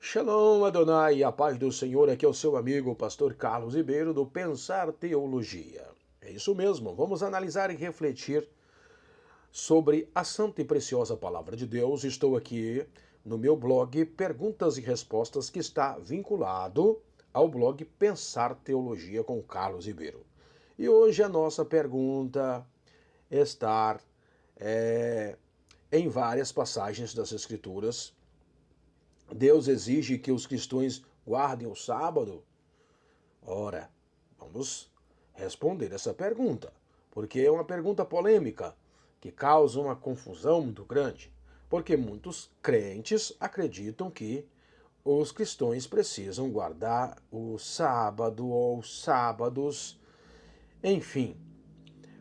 Shalom Adonai, a paz do Senhor, aqui é o seu amigo, o pastor Carlos Ribeiro, do Pensar Teologia. É isso mesmo, vamos analisar e refletir sobre a santa e preciosa palavra de Deus. Estou aqui no meu blog Perguntas e Respostas, que está vinculado ao blog Pensar Teologia com Carlos Ribeiro. E hoje a nossa pergunta está em várias passagens das Escrituras. Deus exige que os cristãos guardem o sábado? Ora, vamos responder essa pergunta, porque é uma pergunta polêmica que causa uma confusão muito grande, porque muitos crentes acreditam que os cristãos precisam guardar o sábado ou sábados, enfim.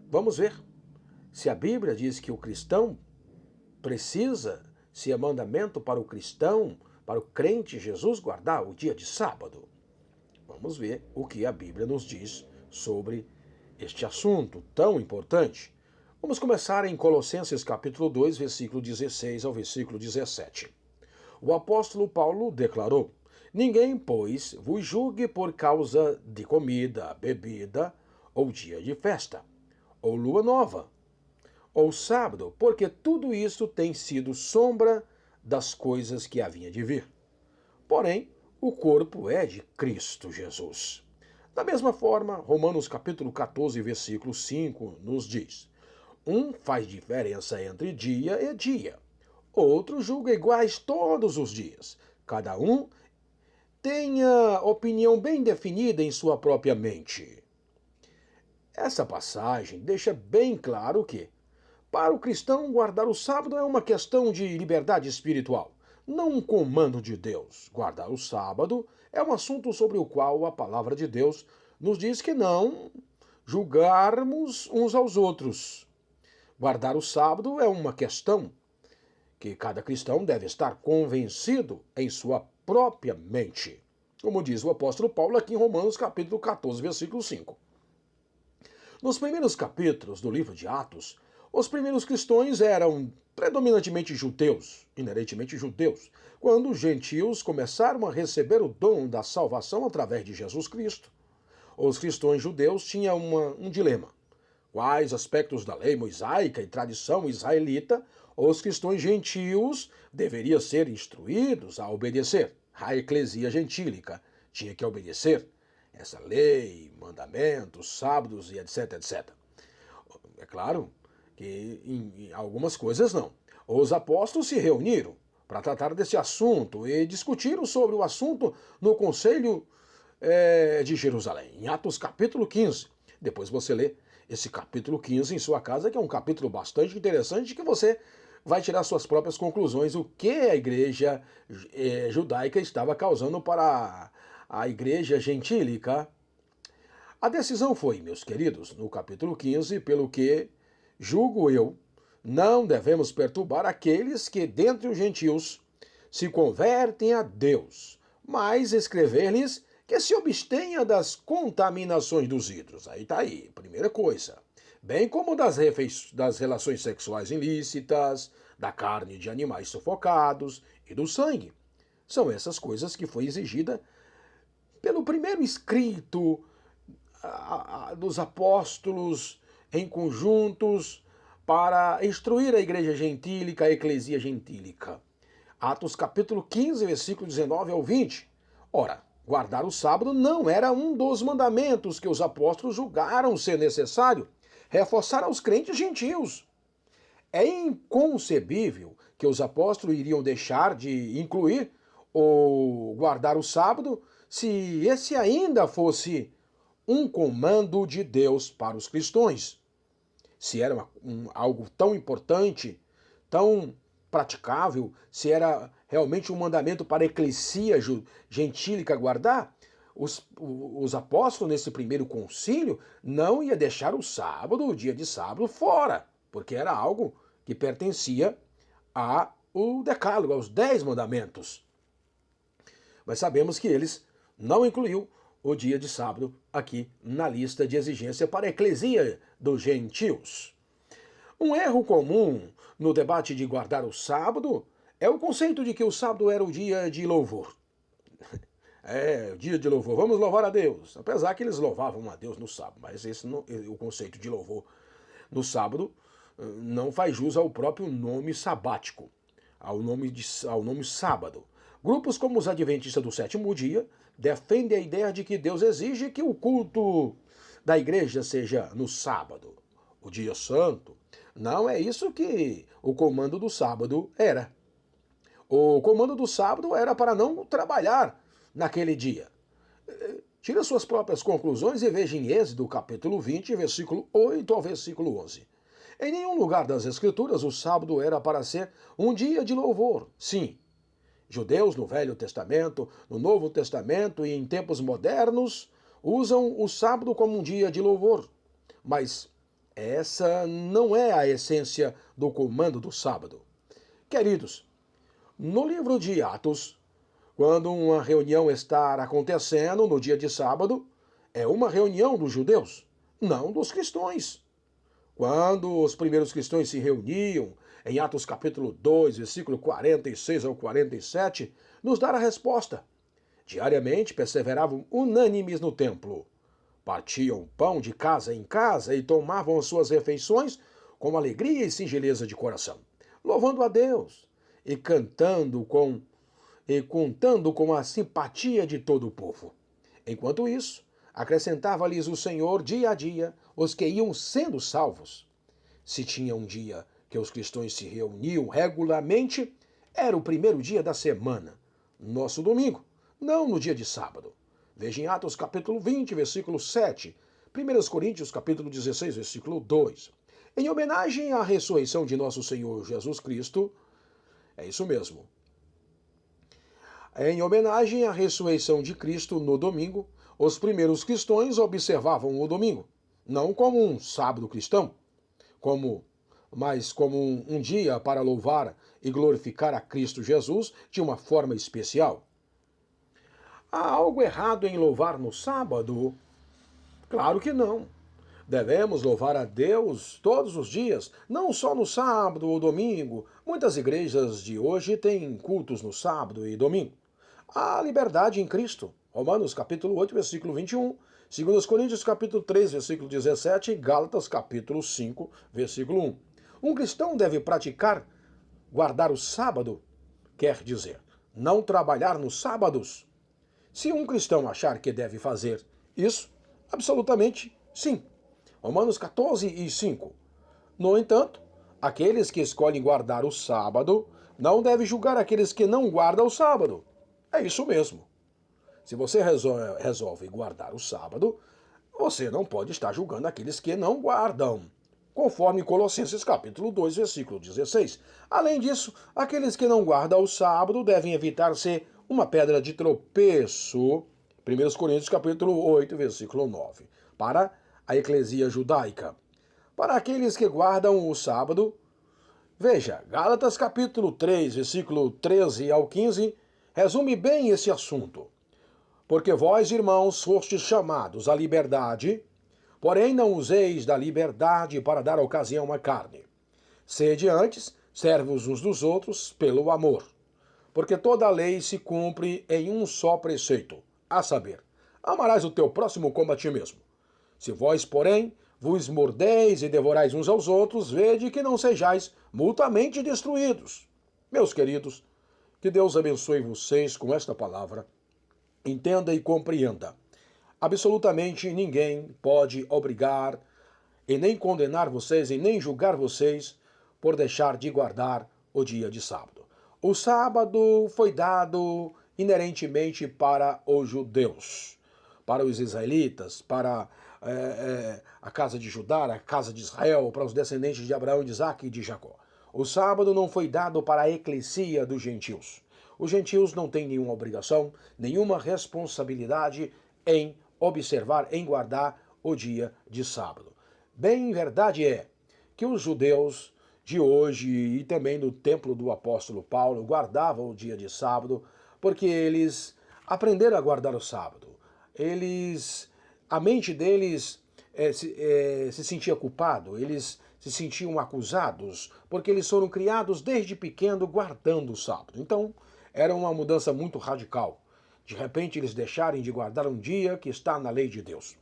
Vamos ver se a Bíblia diz que o cristão precisa, se é mandamento para o cristão, para o crente Jesus guardar o dia de sábado. Vamos ver o que a Bíblia nos diz sobre este assunto tão importante. Vamos começar em Colossenses capítulo 2, versículo 16 ao versículo 17. O apóstolo Paulo declarou: Ninguém, pois, vos julgue por causa de comida, bebida, ou dia de festa, ou lua nova, ou sábado, porque tudo isso tem sido sombra das coisas que haviam de vir. Porém, o corpo é de Cristo Jesus. Da mesma forma, Romanos capítulo 14, versículo 5 nos diz: Um faz diferença entre dia e dia, outro julga iguais todos os dias. Cada um tenha opinião bem definida em sua própria mente. Essa passagem deixa bem claro que, para o cristão, guardar o sábado é uma questão de liberdade espiritual, não um comando de Deus. Guardar o sábado é um assunto sobre o qual a palavra de Deus nos diz que não julgarmos uns aos outros. Guardar o sábado é uma questão que cada cristão deve estar convencido em sua própria mente. Como diz o apóstolo Paulo aqui em Romanos capítulo 14, versículo 5. Nos primeiros capítulos do livro de Atos, os primeiros cristãos eram predominantemente judeus, inerentemente judeus, quando os gentios começaram a receber o dom da salvação através de Jesus Cristo. Os cristãos judeus tinham um dilema. Quais aspectos da lei mosaica e tradição israelita os cristãos gentios deveriam ser instruídos a obedecer? A eclesia gentílica tinha que obedecer essa lei, mandamentos, sábados e etc, etc. É claro que em algumas coisas não. Os apóstolos se reuniram para tratar desse assunto e discutiram sobre o assunto no Conselho de Jerusalém, em Atos capítulo 15. Depois você lê esse capítulo 15 em sua casa, que é um capítulo bastante interessante, que você vai tirar suas próprias conclusões, o que a igreja judaica estava causando para a igreja gentílica. A decisão foi, meus queridos, no capítulo 15, pelo que, julgo eu, não devemos perturbar aqueles que, dentre os gentios, se convertem a Deus, mas escrever-lhes que se abstenha das contaminações dos ídolos. Aí tá aí, primeira coisa. Bem como das relações sexuais ilícitas, da carne de animais sufocados e do sangue. São essas coisas que foi exigida pelo primeiro escrito dos apóstolos em conjuntos para instruir a igreja gentílica, a eclesia gentílica. Atos capítulo 15, versículo 19 ao 20. Ora, guardar o sábado não era um dos mandamentos que os apóstolos julgaram ser necessário reforçar aos crentes gentios. É inconcebível que os apóstolos iriam deixar de incluir ou guardar o sábado se esse ainda fosse um comando de Deus para os cristãos. Se era algo tão importante, tão praticável, se era realmente um mandamento para a eclesia gentílica guardar, os apóstolos nesse primeiro concílio não ia deixar o sábado, o dia de sábado, fora, porque era algo que pertencia ao decálogo, aos 10 mandamentos. Mas sabemos que eles não incluiu o dia de sábado aqui na lista de exigência para a eclesia dos gentios. Um erro comum no debate de guardar o sábado é o conceito de que o sábado era o dia de louvor. É, dia de louvor, vamos louvar a Deus. Apesar que eles louvavam a Deus no sábado, mas esse não, o conceito de louvor no sábado não faz jus ao próprio nome sabático, ao nome sábado. Grupos como os Adventistas do Sétimo Dia defendem a ideia de que Deus exige que o culto da igreja seja no sábado, o dia santo. Não é isso que o comando do sábado era. O comando do sábado era para não trabalhar naquele dia. Tire suas próprias conclusões e veja em Êxodo capítulo 20, versículo 8 ao versículo 11. Em nenhum lugar das Escrituras o sábado era para ser um dia de louvor. Sim, judeus no Velho Testamento, no Novo Testamento e em tempos modernos usam o sábado como um dia de louvor. Mas essa não é a essência do comando do sábado. Queridos, no livro de Atos, quando uma reunião está acontecendo no dia de sábado, é uma reunião dos judeus, não dos cristãos. Quando os primeiros cristãos se reuniam, em Atos capítulo 2, versículo 46 ao 47, nos dá a resposta. Diariamente perseveravam unânimes no templo. Partiam pão de casa em casa e tomavam as suas refeições com alegria e singeleza de coração, louvando a Deus e contando com a simpatia de todo o povo. Enquanto isso, acrescentava-lhes o Senhor dia a dia os que iam sendo salvos. Se tinha um dia que os cristãos se reuniam regularmente, era o primeiro dia da semana, nosso domingo, não no dia de sábado. Veja em Atos capítulo 20, versículo 7, 1 Coríntios capítulo 16, versículo 2. Em homenagem à ressurreição de nosso Senhor Jesus Cristo, é isso mesmo. Em homenagem à ressurreição de Cristo no domingo, os primeiros cristãos observavam o domingo, não como um sábado cristão, mas como um dia para louvar e glorificar a Cristo Jesus de uma forma especial. Há algo errado em louvar no sábado? Claro que não. Devemos louvar a Deus todos os dias, não só no sábado ou domingo. Muitas igrejas de hoje têm cultos no sábado e domingo. Há liberdade em Cristo. Romanos capítulo 8, versículo 21, 2 Coríntios capítulo 3, versículo 17 e Gálatas capítulo 5, versículo 1. Um cristão deve guardar o sábado, quer dizer, não trabalhar nos sábados. Se um cristão achar que deve fazer isso, absolutamente sim. Romanos 14 e 5. No entanto, aqueles que escolhem guardar o sábado não devem julgar aqueles que não guardam o sábado. É isso mesmo. Se você resolve guardar o sábado, você não pode estar julgando aqueles que não guardam, conforme Colossenses capítulo 2, versículo 16. Além disso, aqueles que não guardam o sábado devem evitar ser uma pedra de tropeço, 1 Coríntios capítulo 8, versículo 9, para a eclesia judaica. Para aqueles que guardam o sábado, veja, Gálatas capítulo 3, versículo 13 ao 15, resume bem esse assunto. Porque vós, irmãos, fostes chamados à liberdade, porém não useis da liberdade para dar ocasião à carne. Sede antes servos uns dos outros pelo amor. Porque toda a lei se cumpre em um só preceito, a saber, amarás o teu próximo como a ti mesmo. Se vós, porém, vos mordeis e devorais uns aos outros, vede que não sejais mutuamente destruídos. Meus queridos, que Deus abençoe vocês com esta palavra. Entenda e compreenda. Absolutamente ninguém pode obrigar e nem condenar vocês e nem julgar vocês por deixar de guardar o dia de sábado. O sábado foi dado inerentemente para os judeus, para os israelitas, para a casa de Judá, a casa de Israel, para os descendentes de Abraão, de Isaque e de Jacó. O sábado não foi dado para a eclesia dos gentios. Os gentios não têm nenhuma obrigação, nenhuma responsabilidade em observar, em guardar o dia de sábado. Bem, verdade é que os judeus de hoje e também no templo do apóstolo Paulo guardavam o dia de sábado porque eles aprenderam a guardar o sábado. A mente deles se sentia culpado, eles se sentiam acusados porque eles foram criados desde pequeno guardando o sábado. Então, era uma mudança muito radical. de repente eles deixarem de guardar um dia que está na lei de Deus.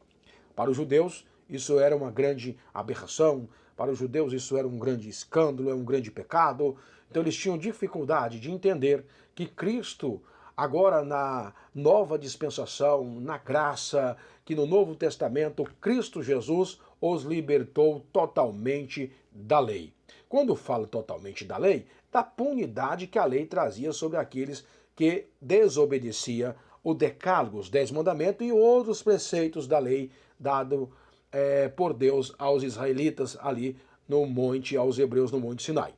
Para os judeus, isso era uma grande aberração, para os judeus isso era um grande escândalo, é um grande pecado. Então eles tinham dificuldade de entender que Cristo, agora na nova dispensação, na graça, que no Novo Testamento, Cristo Jesus os libertou totalmente da lei. Quando falo totalmente da lei, da punidade que a lei trazia sobre aqueles que desobedecia o decálogo, os 10 mandamentos e outros preceitos da lei dado por Deus aos israelitas ali no monte, aos hebreus no monte Sinai.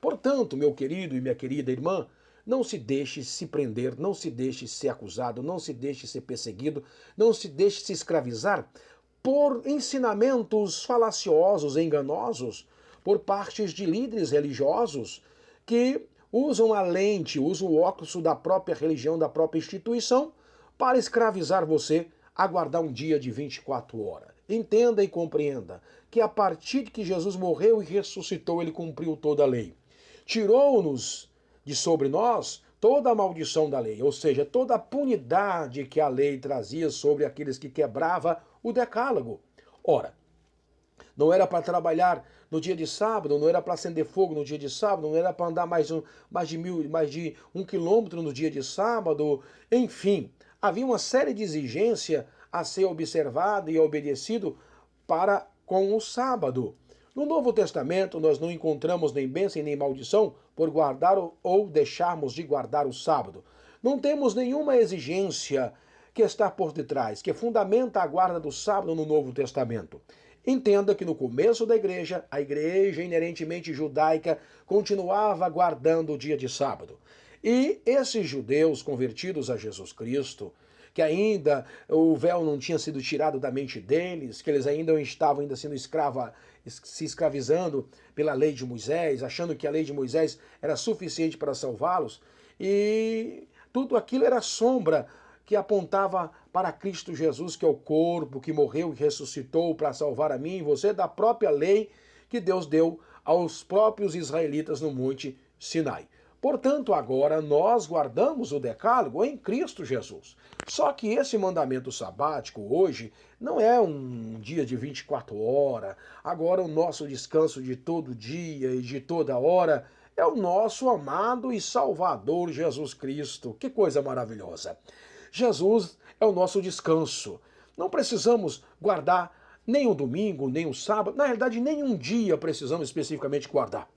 Portanto, meu querido e minha querida irmã, não se deixe se prender, não se deixe ser acusado, não se deixe ser perseguido, não se deixe se escravizar por ensinamentos falaciosos, enganosos, por partes de líderes religiosos que usam a lente, usam o óculos da própria religião, da própria instituição, para escravizar você a guardar um dia de 24 horas. Entenda e compreenda que a partir de que Jesus morreu e ressuscitou, ele cumpriu toda a lei. Tirou-nos de sobre nós toda a maldição da lei, ou seja, toda a punidade que a lei trazia sobre aqueles que quebravam o decálogo. Ora, não era para trabalhar no dia de sábado, não era para acender fogo no dia de sábado, não era para andar mais de 1 quilômetro no dia de sábado, enfim, havia uma série de exigências a ser observado e obedecido para com o sábado. No Novo Testamento, nós não encontramos nem bênção nem maldição por guardar ou deixarmos de guardar o sábado. Não temos nenhuma exigência que está por detrás, que fundamenta a guarda do sábado no Novo Testamento. Entenda que no começo da igreja, a igreja inerentemente judaica continuava guardando o dia de sábado. E esses judeus convertidos a Jesus Cristo, que ainda o véu não tinha sido tirado da mente deles, que eles ainda estavam sendo se escravizando pela lei de Moisés, achando que a lei de Moisés era suficiente para salvá-los, e tudo aquilo era sombra que apontava para Cristo Jesus, que é o corpo que morreu e ressuscitou para salvar a mim e você, da própria lei que Deus deu aos próprios israelitas no Monte Sinai. Portanto, agora nós guardamos o decálogo em Cristo Jesus. Só que esse mandamento sabático hoje não é um dia de 24 horas. Agora o nosso descanso de todo dia e de toda hora é o nosso amado e Salvador Jesus Cristo. Que coisa maravilhosa! Jesus é o nosso descanso. Não precisamos guardar nem o domingo, nem o sábado. Na realidade, nem um dia precisamos especificamente guardar.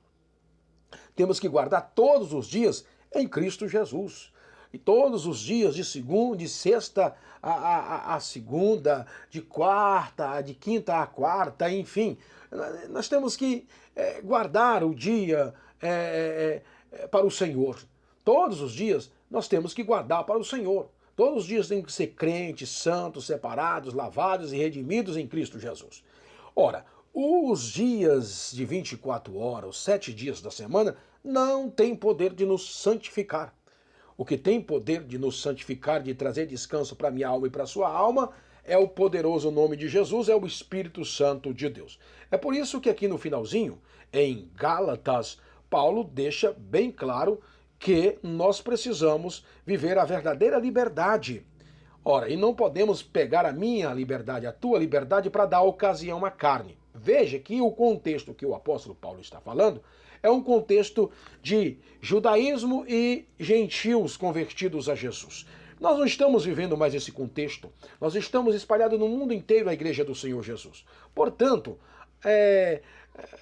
Temos que guardar todos os dias em Cristo Jesus. E todos os dias, de segunda, de sexta a segunda, de quarta, de quinta a quarta, enfim. Nós temos que guardar o dia para o Senhor. Todos os dias nós temos que guardar para o Senhor. Todos os dias temos que ser crentes, santos, separados, lavados e redimidos em Cristo Jesus. Ora, os dias de 24 horas, os 7 dias da semana, não têm poder de nos santificar. O que tem poder de nos santificar, de trazer descanso para a minha alma e para a sua alma, é o poderoso nome de Jesus, é o Espírito Santo de Deus. É por isso que aqui no finalzinho, em Gálatas, Paulo deixa bem claro que nós precisamos viver a verdadeira liberdade. Ora, e não podemos pegar a minha liberdade, a tua liberdade, para dar ocasião à carne. Veja que o contexto que o apóstolo Paulo está falando é um contexto de judaísmo e gentios convertidos a Jesus. Nós não estamos vivendo mais esse contexto. Nós estamos espalhados no mundo inteiro a igreja do Senhor Jesus. Portanto,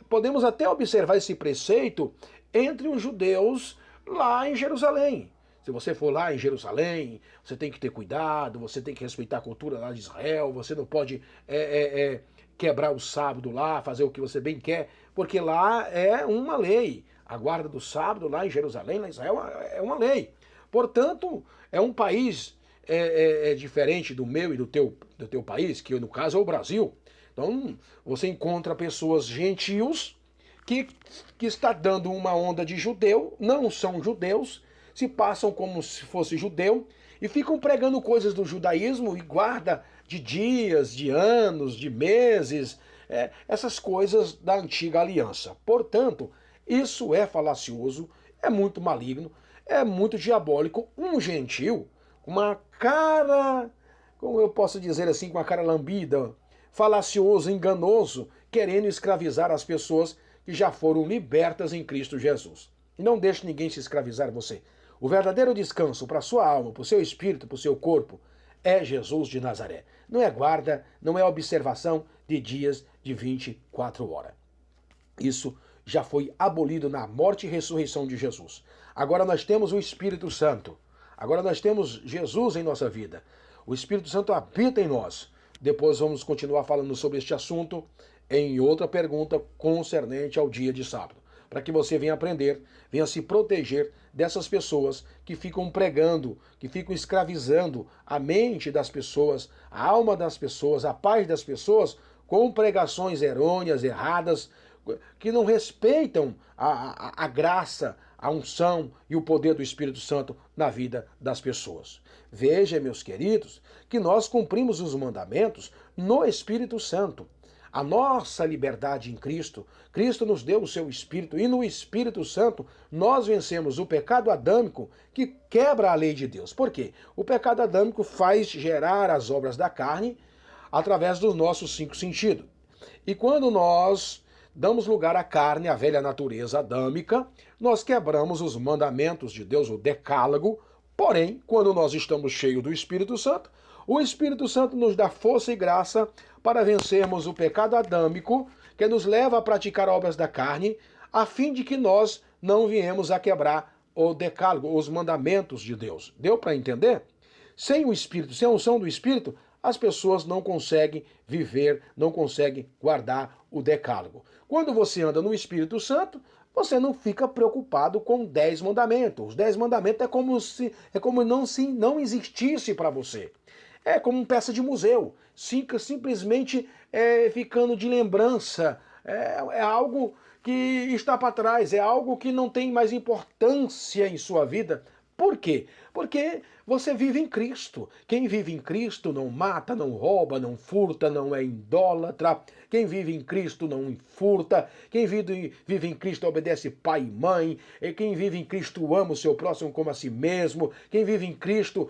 podemos até observar esse preceito entre os judeus lá em Jerusalém. Se você for lá em Jerusalém, você tem que ter cuidado, você tem que respeitar a cultura lá de Israel, você não pode quebrar o sábado lá, fazer o que você bem quer, porque lá é uma lei. A guarda do sábado lá em Jerusalém, lá em Israel, é uma lei. Portanto, é um país diferente do meu e do teu país, que no caso é o Brasil. Então, você encontra pessoas gentios que está dando uma onda de judeu, não são judeus, se passam como se fosse judeu e ficam pregando coisas do judaísmo e guarda de dias, de anos, de meses, essas coisas da antiga aliança. Portanto, isso é falacioso, é muito maligno, é muito diabólico. Um gentil, uma cara, como eu posso dizer assim, com a cara lambida, falacioso, enganoso, querendo escravizar as pessoas que já foram libertas em Cristo Jesus. E não deixe ninguém se escravizar você. O verdadeiro descanso para a sua alma, para o seu espírito, para o seu corpo, é Jesus de Nazaré. Não é guarda, não é observação de dias de 24 horas. Isso já foi abolido na morte e ressurreição de Jesus. Agora nós temos o Espírito Santo. Agora nós temos Jesus em nossa vida. O Espírito Santo habita em nós. Depois vamos continuar falando sobre este assunto em outra pergunta concernente ao dia de sábado, para que você venha aprender, venha se proteger dessas pessoas que ficam pregando, que ficam escravizando a mente das pessoas, a alma das pessoas, a paz das pessoas, com pregações errôneas, erradas, que não respeitam a graça, a unção e o poder do Espírito Santo na vida das pessoas. Veja, meus queridos, que nós cumprimos os mandamentos no Espírito Santo. A nossa liberdade em Cristo, Cristo nos deu o seu Espírito e no Espírito Santo nós vencemos o pecado adâmico que quebra a lei de Deus. Por quê? O pecado adâmico faz gerar as obras da carne através dos nossos 5 sentidos. E quando nós damos lugar à carne, à velha natureza adâmica, nós quebramos os mandamentos de Deus, o decálogo. Porém, quando nós estamos cheios do Espírito Santo, o Espírito Santo nos dá força e graça para vencermos o pecado adâmico, que nos leva a praticar obras da carne, a fim de que nós não viemos a quebrar o decálogo, os mandamentos de Deus. Deu para entender? Sem o Espírito, sem a unção do Espírito, as pessoas não conseguem viver, não conseguem guardar o decálogo. Quando você anda no Espírito Santo, você não fica preocupado com 10 mandamentos. Os 10 mandamentos é como não existisse para você. É como uma peça de museu. Fica simplesmente ficando de lembrança. É algo que está para trás, é algo que não tem mais importância em sua vida. Por quê? Porque você vive em Cristo. Quem vive em Cristo não mata, não rouba, não furta, não é idólatra. Quem vive em Cristo não furta. Quem vive em Cristo obedece pai e mãe. E quem vive em Cristo ama o seu próximo como a si mesmo. Quem vive Cristo,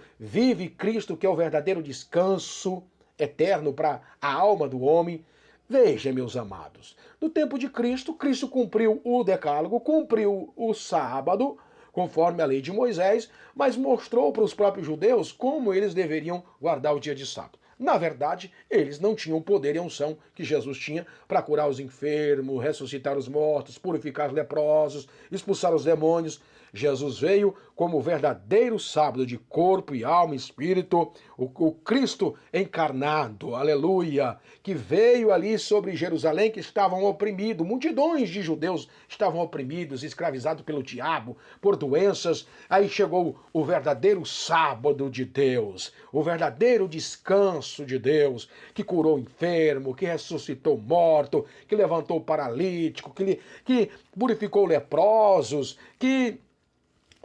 que é o verdadeiro descanso eterno para a alma do homem. Veja, meus amados, no tempo de Cristo, Cristo cumpriu o decálogo, cumpriu o sábado, conforme a lei de Moisés, mas mostrou para os próprios judeus como eles deveriam guardar o dia de sábado. Na verdade, eles não tinham o poder e a unção que Jesus tinha para curar os enfermos, ressuscitar os mortos, purificar os leprosos, expulsar os demônios. Jesus veio como o verdadeiro sábado de corpo e alma e espírito, o Cristo encarnado, aleluia, que veio ali sobre Jerusalém, que estavam oprimidos, multidões de judeus estavam oprimidos, escravizados pelo diabo, por doenças. Aí chegou o verdadeiro sábado de Deus, o verdadeiro descanso de Deus, que curou o enfermo, que ressuscitou morto, que levantou o paralítico, que purificou leprosos, que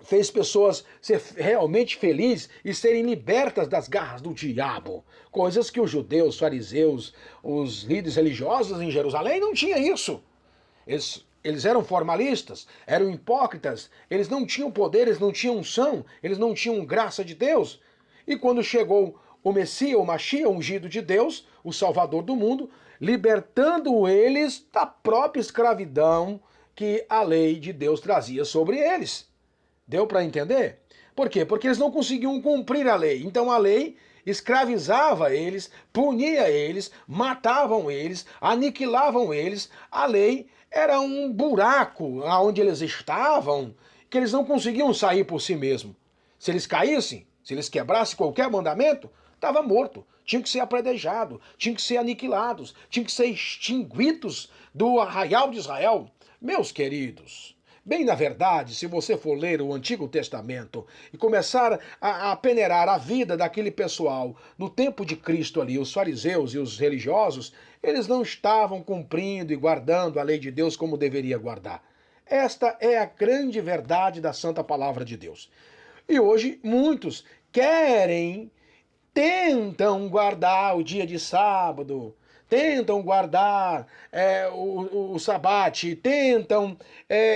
fez pessoas ser realmente felizes e serem libertas das garras do diabo. Coisas que os judeus, os fariseus, os líderes religiosos em Jerusalém não tinham isso. Eles eram formalistas, eram hipócritas, eles não tinham poder, eles não tinham unção, eles não tinham graça de Deus. E quando chegou o Messias, o Mashiach, ungido de Deus, o Salvador do mundo, libertando eles da própria escravidão que a lei de Deus trazia sobre eles. Deu para entender? Por quê? Porque eles não conseguiam cumprir a lei. Então a lei escravizava eles, punia eles, matavam eles, aniquilavam eles. A lei era um buraco onde eles estavam, que eles não conseguiam sair por si mesmos. Se eles caíssem, se eles quebrassem qualquer mandamento, estava morto. Tinham que ser apredejado, tinham que ser aniquilados, tinham que ser extinguidos do arraial de Israel. Meus queridos, bem na verdade, se você for ler o Antigo Testamento e começar a peneirar a vida daquele pessoal no tempo de Cristo ali, os fariseus e os religiosos, eles não estavam cumprindo e guardando a lei de Deus como deveria guardar. Esta é a grande verdade da Santa Palavra de Deus. E hoje muitos tentam guardar o dia de sábado, tentam guardar o sabate, tentam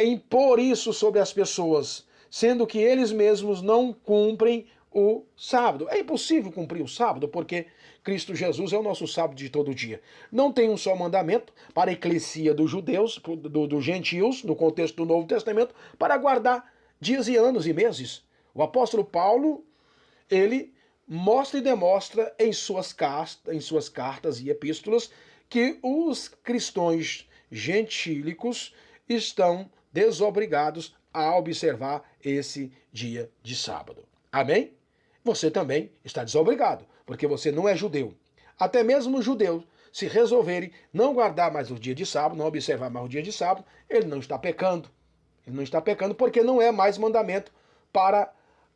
impor isso sobre as pessoas, sendo que eles mesmos não cumprem o sábado. É impossível cumprir o sábado porque Cristo Jesus é o nosso sábado de todo dia. Não tem um só mandamento para a eclesia dos judeus, dos gentios, no contexto do Novo Testamento, para guardar dias e anos e meses. O apóstolo Paulo, ele mostra e demonstra em suas cartas e epístolas que os cristãos gentílicos estão desobrigados a observar esse dia de sábado. Amém? Você também está desobrigado, porque você não é judeu. Até mesmo os judeus, se resolverem não guardar mais o dia de sábado, não observar mais o dia de sábado, ele não está pecando. Ele não está pecando porque não é mais mandamento para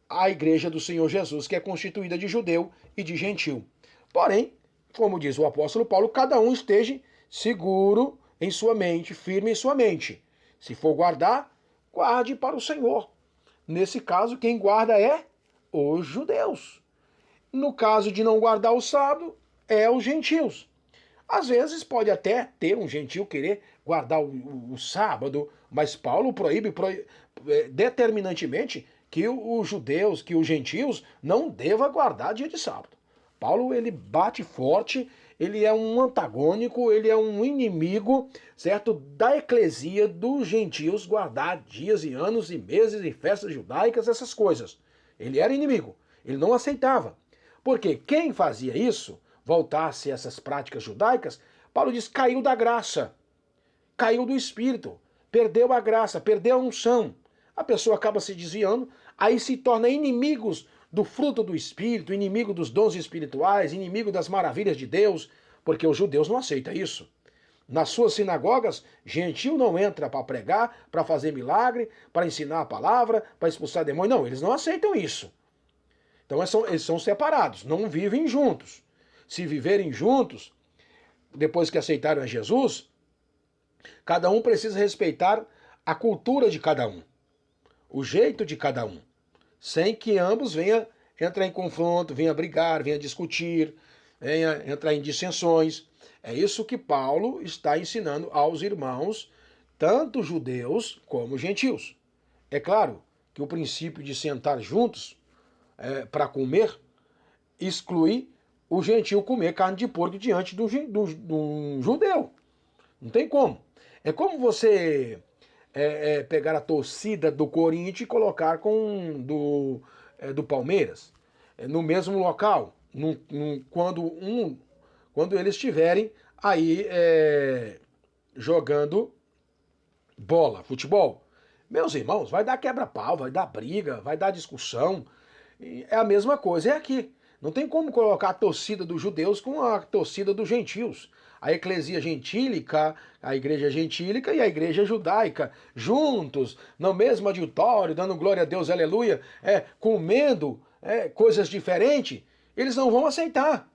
a igreja do Senhor Jesus, que é constituída de judeu e de gentil. Porém, como diz o apóstolo Paulo, cada um esteja seguro em sua mente, firme em sua mente. Se for guardar, guarde para o Senhor. Nesse caso, quem guarda é os judeus. No caso de não guardar o sábado, é os gentios. Às vezes pode até ter um gentil querer guardar o sábado, mas Paulo proíbe determinantemente que os judeus, que os gentios não devam guardar dia de sábado. Paulo, ele bate forte, ele é um antagônico, ele é um inimigo, certo, da eclesia dos gentios guardar dias e anos e meses e festas judaicas, essas coisas. Ele era inimigo, ele não aceitava. Porque quem fazia isso, voltasse a essas práticas judaicas, Paulo diz, caiu da graça, caiu do espírito, perdeu a graça, perdeu a unção. A pessoa acaba se desviando, aí se torna inimigos do fruto do Espírito, inimigo dos dons espirituais, inimigo das maravilhas de Deus, porque os judeus não aceitam isso. Nas suas sinagogas, gentil não entra para pregar, para fazer milagre, para ensinar a palavra, para expulsar demônio. Não, eles não aceitam isso. Então eles são separados, não vivem juntos. Se viverem juntos, depois que aceitaram a Jesus, cada um precisa respeitar a cultura de cada um, o jeito de cada um, sem que ambos venham entrar em confronto, venham brigar, venham discutir, venham entrar em dissensões. É isso que Paulo está ensinando aos irmãos, tanto judeus como gentios. É claro que o princípio de sentar juntos para comer exclui o gentio comer carne de porco diante do judeu. Não tem como. É como você pegar a torcida do Corinthians e colocar com do Palmeiras no mesmo local, quando eles estiverem aí jogando bola, futebol. Meus irmãos, vai dar quebra-pau, vai dar briga, vai dar discussão. É a mesma coisa, é aqui. Não tem como colocar a torcida dos judeus com a torcida dos gentios. A eclesia gentílica, a igreja gentílica e a igreja judaica, juntos, no mesmo auditório, dando glória a Deus, aleluia, comendo coisas diferentes, eles não vão aceitar.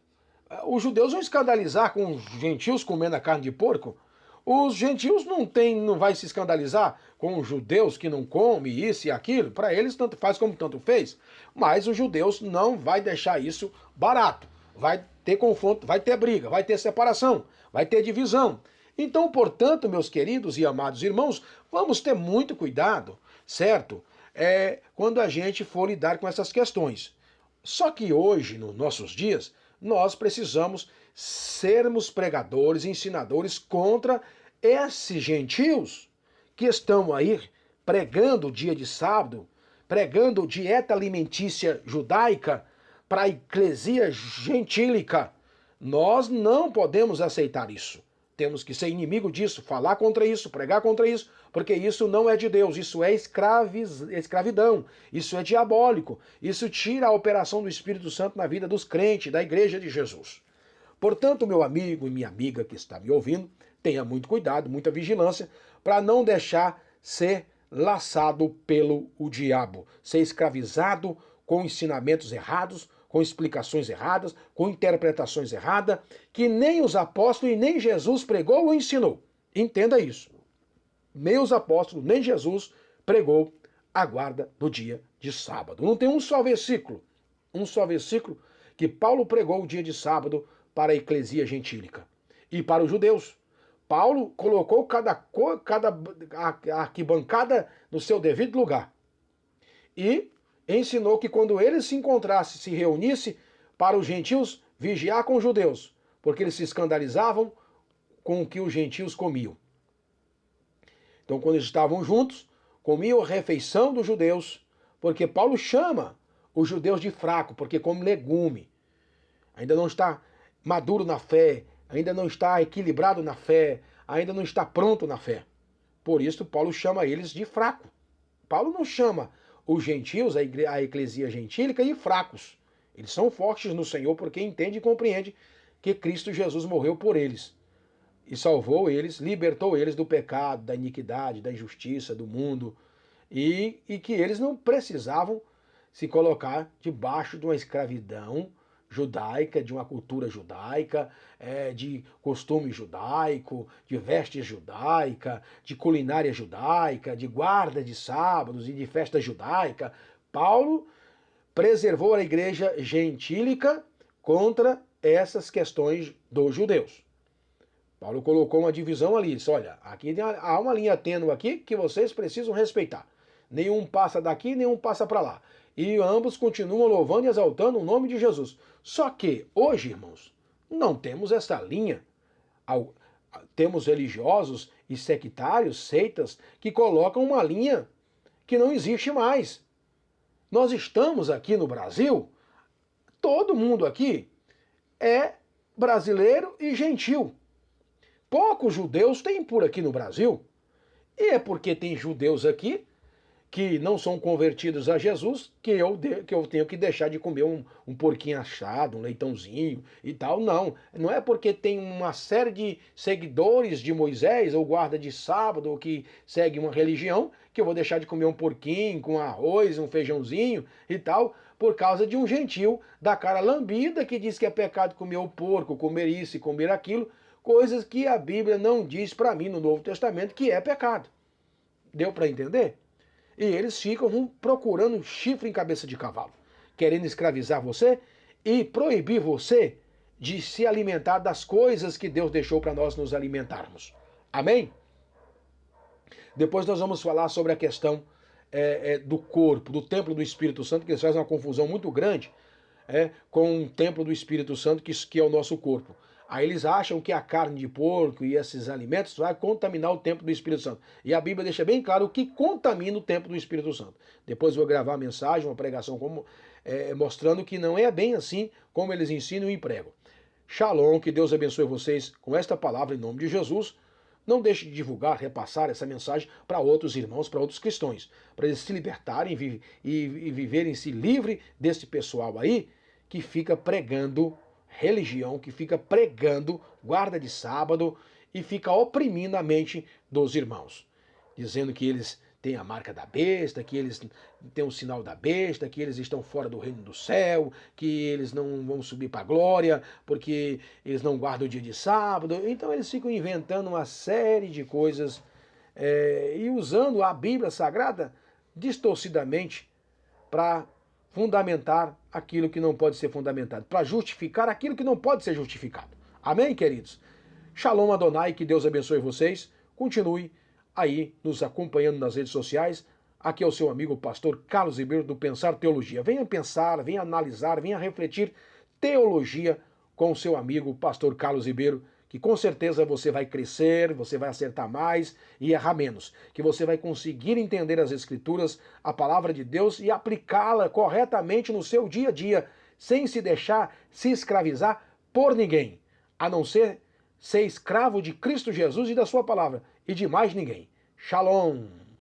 Os judeus vão escandalizar com os gentios comendo a carne de porco. Os gentios não vai se escandalizar com os judeus que não comem isso e aquilo. Para eles, tanto faz como tanto fez. Mas os judeus não vai deixar isso barato. Vai ter confronto, vai ter briga, vai ter separação, vai ter divisão. Então, portanto, meus queridos e amados irmãos, vamos ter muito cuidado, certo? Quando a gente for lidar com essas questões. Só que hoje, nos nossos dias, nós precisamos sermos pregadores, ensinadores contra esses gentios que estão aí pregando o dia de sábado, pregando dieta alimentícia judaica para a eclesia gentílica. Nós não podemos aceitar isso. Temos que ser inimigo disso, falar contra isso, pregar contra isso, porque isso não é de Deus, isso é escravidão, isso é diabólico, isso tira a operação do Espírito Santo na vida dos crentes, da igreja de Jesus. Portanto, meu amigo e minha amiga que está me ouvindo, tenha muito cuidado, muita vigilância, para não deixar ser laçado pelo diabo, ser escravizado com ensinamentos errados, com explicações erradas, com interpretações erradas, que nem os apóstolos e nem Jesus pregou ou ensinou. Entenda isso. Nem os apóstolos, nem Jesus pregou a guarda do dia de sábado. Não tem um só versículo que Paulo pregou o dia de sábado para a eclesia gentílica e para os judeus. Paulo colocou cada arquibancada no seu devido lugar. E ensinou que quando ele se encontrasse, se reunisse para os gentios vigiar com os judeus, porque eles se escandalizavam com o que os gentios comiam. Então, quando eles estavam juntos, comiam a refeição dos judeus, porque Paulo chama os judeus de fraco, porque come legume. Ainda não está maduro na fé, ainda não está equilibrado na fé, ainda não está pronto na fé. Por isso, Paulo chama eles de fraco. Paulo não chama os gentios, a eclesia gentílica, de fracos. Eles são fortes no Senhor porque entende e compreende que Cristo Jesus morreu por eles e salvou eles, libertou eles do pecado, da iniquidade, da injustiça, do mundo, e que eles não precisavam se colocar debaixo de uma escravidão judaica, de uma cultura judaica, de costume judaico, de vestes judaica, de culinária judaica, de guarda de sábados e de festa judaica. Paulo preservou a igreja gentílica contra essas questões dos judeus. Paulo colocou uma divisão ali, disse, olha, aqui há uma linha tênue aqui que vocês precisam respeitar. Nenhum passa daqui, nenhum passa para lá. E ambos continuam louvando e exaltando o nome de Jesus. Só que hoje, irmãos, não temos essa linha. Temos religiosos e sectários, seitas, que colocam uma linha que não existe mais. Nós estamos aqui no Brasil, todo mundo aqui é brasileiro e gentil. Poucos judeus tem por aqui no Brasil. E é porque tem judeus aqui que não são convertidos a Jesus que eu tenho que deixar de comer um porquinho assado, um leitãozinho e tal. Não é porque tem uma série de seguidores de Moisés ou guarda de sábado ou que segue uma religião que eu vou deixar de comer um porquinho com arroz, um feijãozinho e tal, por causa de um gentil da cara lambida que diz que é pecado comer o porco, comer isso e comer aquilo, coisas que a Bíblia não diz para mim no Novo Testamento que é pecado. Deu para entender? E eles ficam procurando um chifre em cabeça de cavalo, querendo escravizar você e proibir você de se alimentar das coisas que Deus deixou para nós nos alimentarmos. Amém? Depois nós vamos falar sobre a questão do corpo, do templo do Espírito Santo, que eles fazem uma confusão muito grande com o templo do Espírito Santo, que é o nosso corpo. Aí eles acham que a carne de porco e esses alimentos vai contaminar o templo do Espírito Santo. E a Bíblia deixa bem claro o que contamina o templo do Espírito Santo. Depois eu vou gravar uma mensagem, uma pregação mostrando que não é bem assim como eles ensinam e pregam. Shalom, que Deus abençoe vocês com esta palavra em nome de Jesus. Não deixe de divulgar, repassar essa mensagem para outros irmãos, para outros cristãos, para eles se libertarem e viverem-se livre desse pessoal aí que fica pregando religião, que fica pregando guarda de sábado e fica oprimindo a mente dos irmãos, dizendo que eles têm a marca da besta, que eles têm o sinal da besta, que eles estão fora do reino do céu, que eles não vão subir para a glória, porque eles não guardam o dia de sábado. Então eles ficam inventando uma série de coisas e usando a Bíblia Sagrada distorcidamente para fundamentar aquilo que não pode ser fundamentado, para justificar aquilo que não pode ser justificado. Amém, queridos? Shalom Adonai, que Deus abençoe vocês. Continue aí nos acompanhando nas redes sociais. Aqui é o seu amigo pastor Carlos Ribeiro do Pensar Teologia. Venha pensar, venha analisar, venha refletir teologia com o seu amigo pastor Carlos Ribeiro, que com certeza você vai crescer, você vai acertar mais e errar menos, que você vai conseguir entender as Escrituras, a palavra de Deus e aplicá-la corretamente no seu dia a dia, sem se deixar se escravizar por ninguém, a não ser escravo de Cristo Jesus e da sua palavra, e de mais ninguém. Shalom!